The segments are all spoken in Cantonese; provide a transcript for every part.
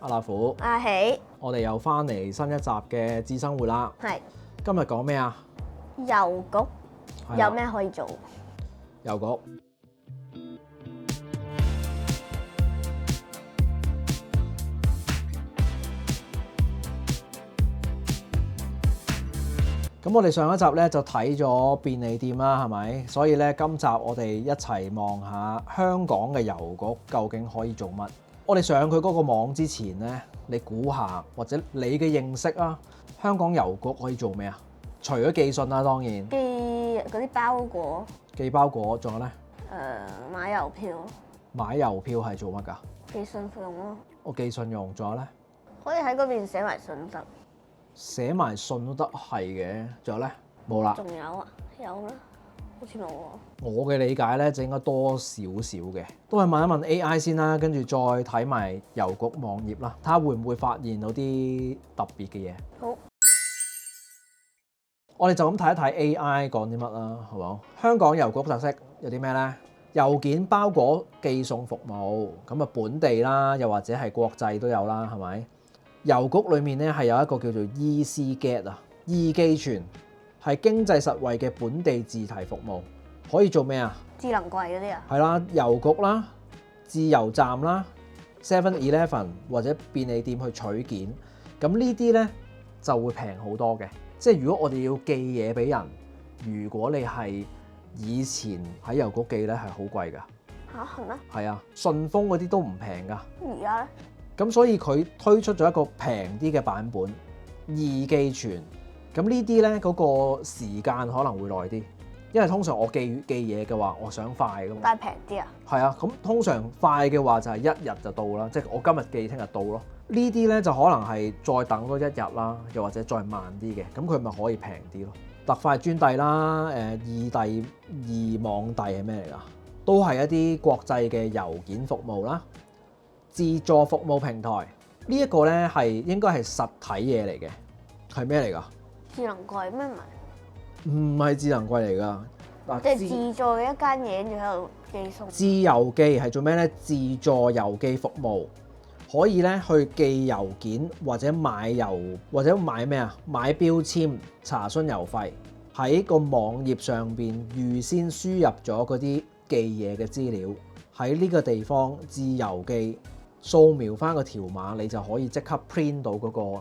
阿拉虎，阿喜，我哋又翻嚟新一集嘅智生活啦。係今日講咩啊？郵局係啦有咩可以做？郵局。咁我哋上一集咧就睇咗便利店啦，係咪？所以咧今集我哋一齊望下香港嘅郵局究竟可以做乜？我哋上佢嗰個網之前咧，你估下或者你嘅認識啊，香港郵局可以做咩啊？除咗寄信啦，當然寄嗰啲包裹，寄包裹，仲有咧買郵票，買郵票係做乜㗎？寄信用咯，我寄信用，仲有咧可以喺嗰邊寫埋信得。寫埋信都得係嘅，仲有咧冇啦。仲有啊？有啦，好似冇喎。我嘅理解咧就應該多少少嘅，都係問一問 AI 先啦，跟住再睇埋郵局網頁啦，睇下會唔會發現到啲特別嘅嘢。好，我哋就咁睇一睇 AI 講啲乜啦，好冇？香港郵局特色有啲咩咧？郵件包裹寄送服務，咁啊本地啦，又或者係國際都有啦，係咪？郵局裏面咧係有一個叫做 ECGet 啊，E 機傳係經濟實惠嘅本地自提服務，可以做咩啊？智能櫃嗰啲啊？係啦，郵局啦、自由站啦、7-Eleven 或者便利店去取件，咁呢啲咧就會平好多嘅。即係如果我哋要寄嘢俾人，如果你係以前喺郵局寄咧係好貴㗎，嚇係咩？係啊，順豐嗰啲都唔平㗎。而家咧？咁所以佢推出咗一個平啲嘅版本，2寄傳。咁呢啲咧嗰個時間可能會耐啲，因為通常我寄嘢嘅話，我想快㗎嘛。但係平啲啊？係啊，咁通常快嘅話就係1日就到啦，即係我今日寄聽日到咯。呢啲咧就可能係再等多1日啦，又或者再慢啲嘅，咁佢咪可以平啲咯。特快專遞啦，異遞、異網遞係咩嚟㗎？都係一啲國際嘅郵件服務啦。自助服務平台呢一個咧係應該係實體嘢嚟嘅，係咩嚟㗎？智能櫃咩唔係？唔係智能櫃嚟㗎。嗱，即係自助嘅一間嘢，跟住喺度寄送。自郵寄係做咩咧？自助郵寄服務可以咧去寄郵件或者買郵或者買咩啊？買標籤、查詢郵費，喺個網頁上邊預先輸入咗嗰啲寄嘢嘅資料，喺呢個地方自郵寄。掃描翻個條碼，你就可以即刻 print 到嗰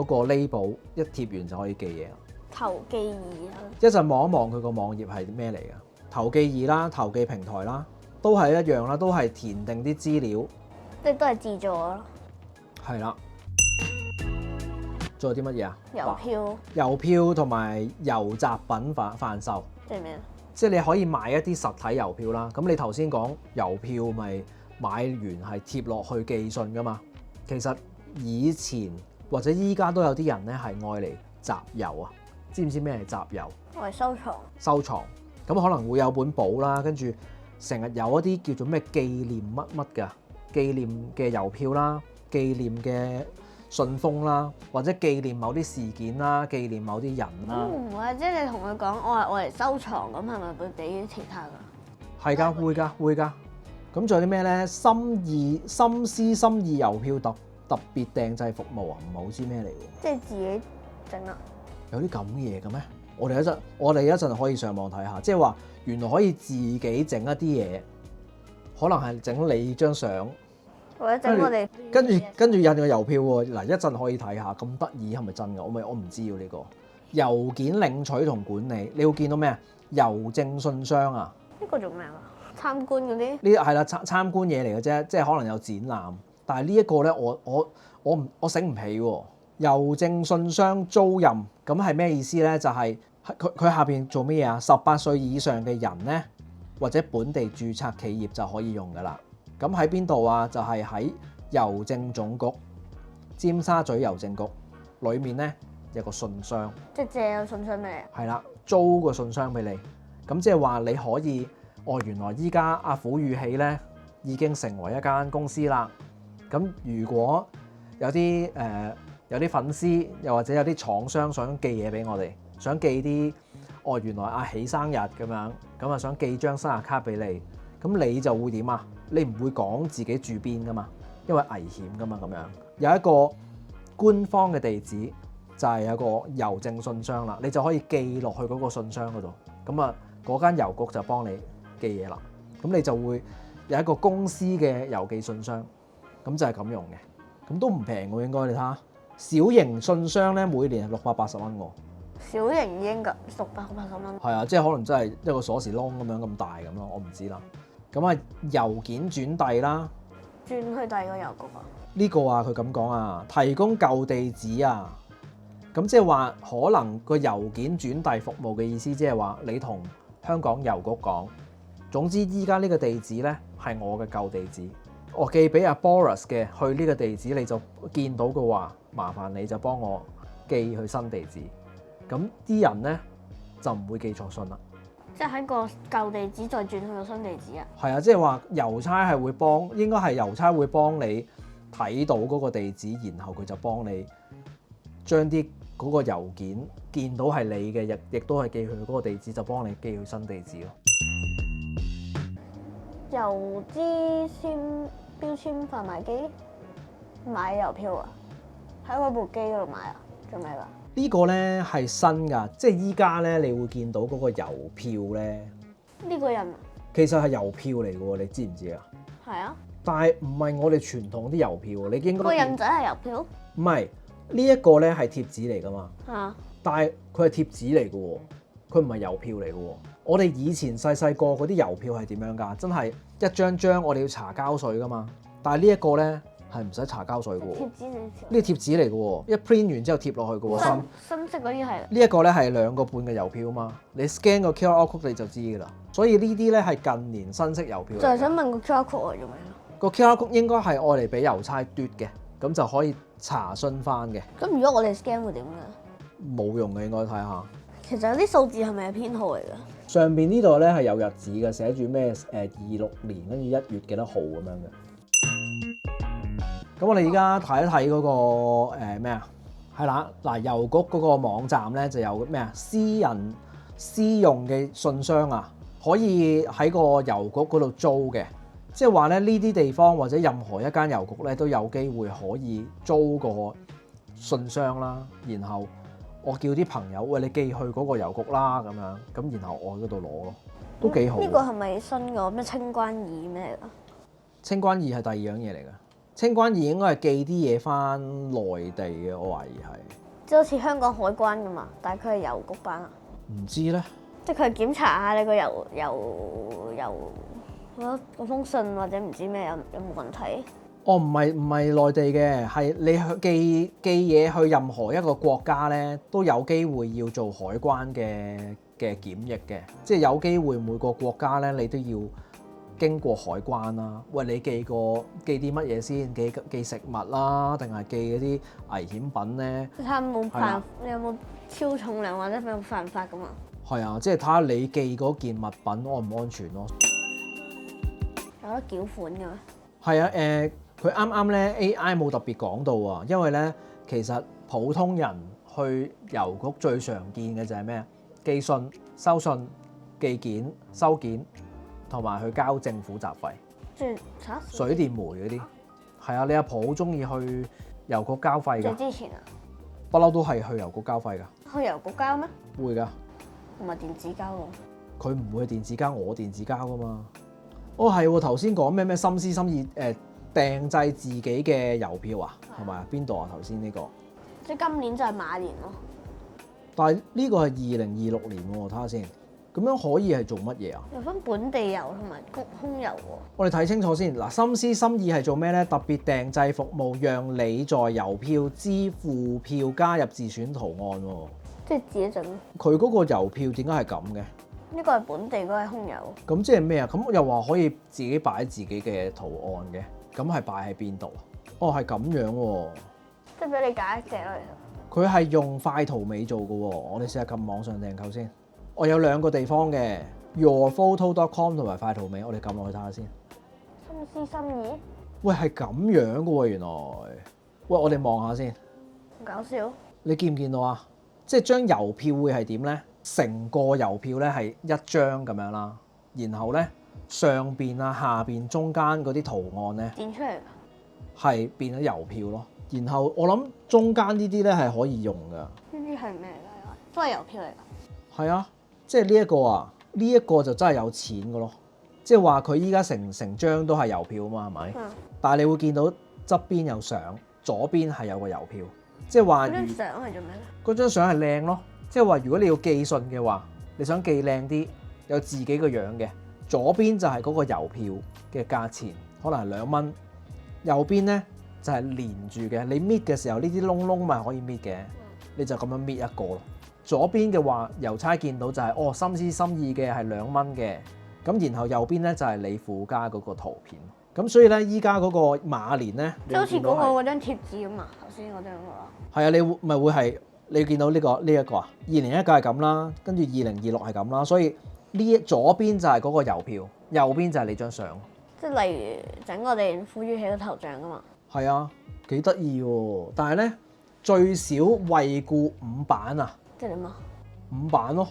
個 label， 一貼完就可以寄嘢啦。投寄儀啊！一陣望一望佢個網頁係咩嚟㗎？投寄儀啦、投寄平台啦，都係一樣啦，都係填定啲資料，即係都係自助咯。係啦。仲有啲乜嘢啊？郵票、郵票同埋郵雜品販售，即係咩啊？即係你可以買一啲實體郵票啦。咁你頭先講郵票咪？買完係貼落去寄信㗎嘛，其實以前或者依家都有啲人咧係愛嚟集郵啊，知唔知咩係集郵？我係收藏。收藏，咁可能會有本簿啦，跟住成日有一啲叫做咩紀念乜乜㗎，紀念嘅郵票啦，紀念嘅信封啦，或者紀念某啲事件啦，紀念某啲人啦。唔會，即係你同佢講，我嚟收藏，咁係咪會俾其他㗎？係㗎，會㗎，會㗎。咁仲有啲咩咧？心思心意郵票特別訂製服務啊，唔係好知咩嚟喎。即係自己整啊？有啲咁嘅嘢嘅咩？我哋一陣可以上網睇下，即係話原來可以自己整一啲嘢，可能係整你張相，或者整我哋跟住印個郵票喎。嗱，一陣可以睇下，咁得意係咪真㗎？我唔知喎呢個郵件領取同管理，你會見到咩啊？郵政信箱啊？呢個做咩啊？參觀嗰啲？呢啲係啦，參觀嘢嚟嘅啫，即係可能有展覽。但係呢一個咧，我醒唔起喎。郵政信箱租賃咁係咩意思咧？就係佢下邊做乜嘢啊？18歲以上嘅人咧，或者本地註冊企業就可以用㗎啦。咁喺邊度啊？就係喺郵政總局、尖沙咀郵政局裏面咧有個信箱，即係借個信箱俾你。係啦，租個信箱俾你。咁即係話你可以。原來依家阿虎宇喜咧已經成為一間公司啦。咁如果有啲粉絲，又或者有啲廠商想寄嘢俾我哋，想寄啲原來阿喜生日咁樣，咁啊想寄張生日卡俾你，咁你就會點啊？你唔會講自己住邊噶嘛？因為危險噶嘛咁樣。有一個官方嘅地址就係有個郵政信箱啦，你就可以寄落去嗰個信箱嗰度。咁啊，嗰間郵局就幫你寄嘢啦。咁你就會有一個公司嘅郵寄信箱，咁就係咁用嘅。咁都唔平喎，應該你睇下，小型信箱咧每年係680蚊喎。小型已經680蚊。係啊，即係可能真係一個鎖匙窿咁樣咁大咁咯，我唔知啦。咁啊，郵件轉遞啦，轉去第二個郵局啊？呢個啊佢咁講啊，提供舊地址啊，咁即係話可能個郵件轉遞服務嘅意思，即係話你同香港郵局講，總之依家呢個地址咧係我嘅舊地址，我寄俾阿 Boris 嘅去呢個地址，你就見到嘅話，麻煩你就幫我寄去新地址。咁啲人咧就唔會寄錯信啦。即係喺個舊地址再轉去個新地址啊？係啊，即係話郵差係會幫，應該係郵差會幫你睇到嗰個地址，然後佢就幫你將啲嗰個郵件見到係你嘅，亦都係寄去嗰個地址，就幫你寄去新地址咯。郵資標籤販賣機買郵票啊？喺嗰部機嗰度買啊？做咩㗎？呢個咧係新㗎，即係依家咧你會見到嗰個郵票咧，呢個人其實係郵票嚟嘅喎，你知唔知啊？係啊，但係唔係我哋傳統啲郵票喎，你應該個印仔係郵票唔係呢一個咧係貼紙嚟㗎嘛？啊？但係佢係貼紙嚟嘅喎，佢唔係郵票嚟嘅喎。我哋以前細個嗰啲郵票係點樣㗎？真係一張張我哋要查膠水㗎嘛。但係呢一個咧係唔使查膠水嘅喎。貼紙定呢個貼紙嚟嘅喎，一 print 完之後貼落去嘅喎。深色嗰啲係。呢一個咧係2個半嘅郵票啊嘛。你 scan 個 QR code 你就知㗎啦。所以呢啲咧係近年新式郵票嚟嘅。就係想問個 QR code 係做咩？個 QR code 應該係愛嚟俾郵差嘟嘅，咁就可以查詢翻嘅。咁如果我哋 scan 會點㗎？冇用嘅，應該睇下。其實有啲數字係咪係編號嚟㗎？上邊呢度咧係有日子嘅，寫住咩26年跟住1月幾多號咁樣嘅。咁我哋而家睇一睇嗰個咩啊？係啦，嗱郵局嗰個網站咧就有咩啊？私人私用嘅信箱啊，可以喺個郵局嗰度租嘅。即係話咧，呢啲地方或者任何一間郵局咧都有機會可以租個信箱啦，然後我叫啲朋友喂，你寄去嗰個郵局啦咁樣，咁然後我喺嗰度攞咯，都幾好。呢個係咪新嘅咩清關易咩嚟㗎？清關易係第二樣嘢嚟㗎，清關易應該係寄啲嘢翻內地嘅，我懷疑係。即係好似香港海關㗎嘛，但係佢係郵局版啊。唔知咧，即係佢係檢查下你個郵嗰封信或者唔知咩有冇問題。哦，唔係內地嘅，係你寄嘢去任何一個國家咧，都有機會要做海關嘅檢疫嘅，即係有機會每個國家咧，你都要經過海關啦。喂，你寄啲乜嘢先？寄食物啦，定係寄嗰啲危險品咧？睇下你有冇超重量或者有冇犯法㗎嘛？係啊，即係睇下你寄嗰件物品安唔安全咯。有得繳款嘅咩？係啊，佢啱啱咧 AI 冇特別講到啊，因為咧其實普通人去郵局最常見嘅就係咩啊？寄信、收信、寄件、收件，同埋去交政府雜費，即係水電煤嗰啲。係啊，你阿婆好中意去郵局交費㗎。之前啊，不嬲都係去郵局交費㗎。去郵局交咩？會㗎。唔係電子交喎。佢唔會去電子交，我電子交㗎嘛。哦，係喎，頭先講咩心思心意訂製自己嘅郵票啊，係咪啊？邊度啊？頭先呢個，即係今年就係馬年咯。但係呢個係2026年喎，睇下先。咁樣可以係做乜嘢啊？有分本地郵同埋空郵喎。我哋睇清楚先。嗱，心思心意係做咩咧？特別訂製服務，讓你在郵票支付票加入自選圖案喎。即係自己整。佢嗰個郵票點解係咁嘅？呢個係本地，嗰個係空郵。咁即係咩啊？咁又話可以自己擺自己嘅圖案嘅，咁係擺喺邊度啊？哦，係咁樣喎。即係俾你揀一隻咯，其實。佢係用快圖美做嘅喎，我哋試下撳網上訂購先。我有2個地方嘅 yourphoto.com 同埋快圖美，我哋撳落去睇下先。心思心意。喂，係咁樣嘅喎，原來。喂，我哋望下先。搞笑。你見唔見到啊？即係張郵票會係點咧？成個郵票咧係一張咁樣啦，然後咧上邊啊、下邊、中間嗰啲圖案咧，剪出嚟㗎。係變咗郵票咯。然後我諗中間呢啲咧係可以用㗎。呢啲係咩嚟㗎？都係郵票嚟㗎。係啊，即係呢一個啊，呢一個就真係有錢㗎咯。即係話佢依家成張都係郵票啊嘛，係咪？但係你會見到側邊有相，左邊係有個郵票。即係話嗰張相係做咩咧？嗰張相係靚咯。即係話如果你要寄信嘅話，你想寄靚啲，有自己個樣嘅，左邊就係嗰個郵票嘅價錢，可能係2蚊。右邊咧就係連住嘅，你搣嘅時候呢啲窿窿咪可以搣嘅，你就咁樣搣一個咯。左邊嘅話，郵差見到就係心思心意嘅係2蚊嘅，咁然後右邊咧就係你附加嗰個圖片。咁所以咧，依家嗰個馬年咧，即係好似嗰張貼紙咁啊，頭先嗰張喎。係啊，你咪會係你見到呢一個啊，2019係咁啦，跟住2026係咁啦，所以左邊就係嗰個郵票，右邊就係你張相。即係例如整我哋賦予起個頭像㗎嘛。係啊，幾得意喎！但係咧最少惠顧5版啊。即係點啊？5版咯。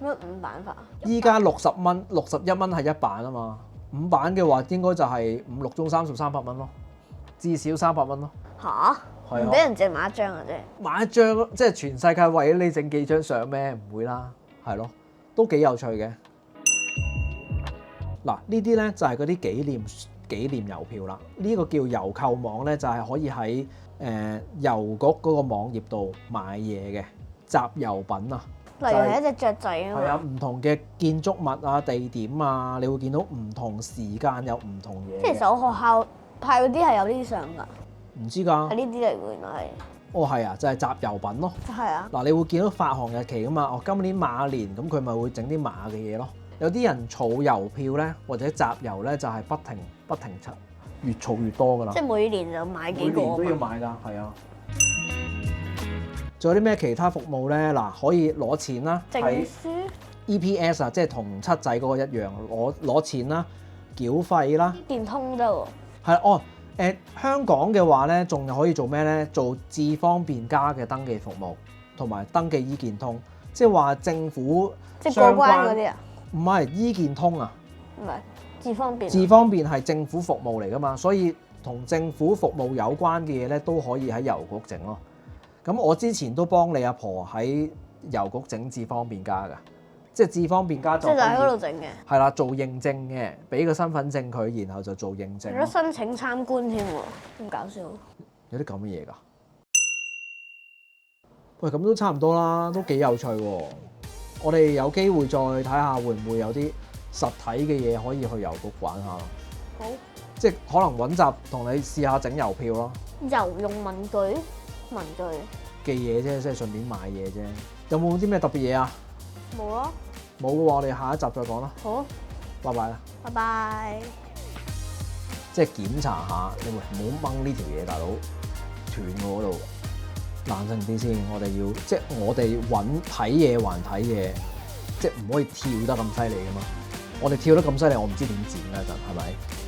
乜5版法啊？依家60蚊、61蚊係1版啊嘛。5版嘅話應該就係5、6中30、300蚊咯，至少300蚊咯。吓？係啊。唔俾人淨買一張啊啫。買一張即係全世界為咗你整幾張相咩？唔會啦，係咯，都幾有趣嘅。嗱，呢啲咧就係嗰啲紀念郵票啦。呢個叫郵購網咧，就係可以喺郵局嗰個網頁度買嘢嘅集郵品啊。例如係一隻雀仔啊嘛。係啊，唔同嘅建築物啊、地點啊，你會見到唔同時間有唔同嘢。即係其實我學校派嗰啲係有呢啲相㗎。唔知㗎。係呢啲嚟㗎，原來係。係啊，就係集郵品咯。係啊。嗱，你會見到發行日期㗎嘛？今年馬年咁，佢咪會整啲馬嘅嘢咯。有啲人儲郵票咧，或者集郵咧，就係不停越儲越多㗎啦。即係每年就買幾個。每年都要買㗎，係啊。仲有啲咩其他服務咧？嗱，可以攞錢啦，證書 EPS 啊，即係同七仔嗰個一樣，攞錢啦，繳費啦。電通得喎。係香港嘅話咧，仲可以做咩咧？做智方便加嘅登記服務，同埋登記醫健通，即係話政府即係過關嗰啲啊？唔係醫健通啊，唔係智方便。智方便係政府服務嚟㗎嘛，所以同政府服務有關嘅嘢咧，都可以喺郵局整咯。咁我之前都幫你阿婆喺郵局整智方便加㗎，即係智方便加就喺嗰度整嘅。係啦，做認證嘅，俾個身份證佢，然後就做認證。有得申請參觀添喎，咁搞笑。有啲咁嘅嘢㗎？喂，咁都差唔多啦，都幾有趣喎。我哋有機會再睇下會唔會有啲實體嘅嘢可以去郵局玩下。好。即係可能揾集同你試下整郵票咯。郵用文具。寄嘢啫，即係順便買嘢啫。有冇啲咩特別嘢啊？冇咯。冇嘅話，我哋下一集再講啦。好，拜拜啦。拜拜。即係檢查下，你唔好掹呢條嘢，大佬斷我嗰度，冷靜啲先。我哋要即係我哋睇嘢還睇嘢，即係唔可以跳得咁犀利噶嘛。我哋跳得咁犀利，我唔知點剪啦，陣係咪？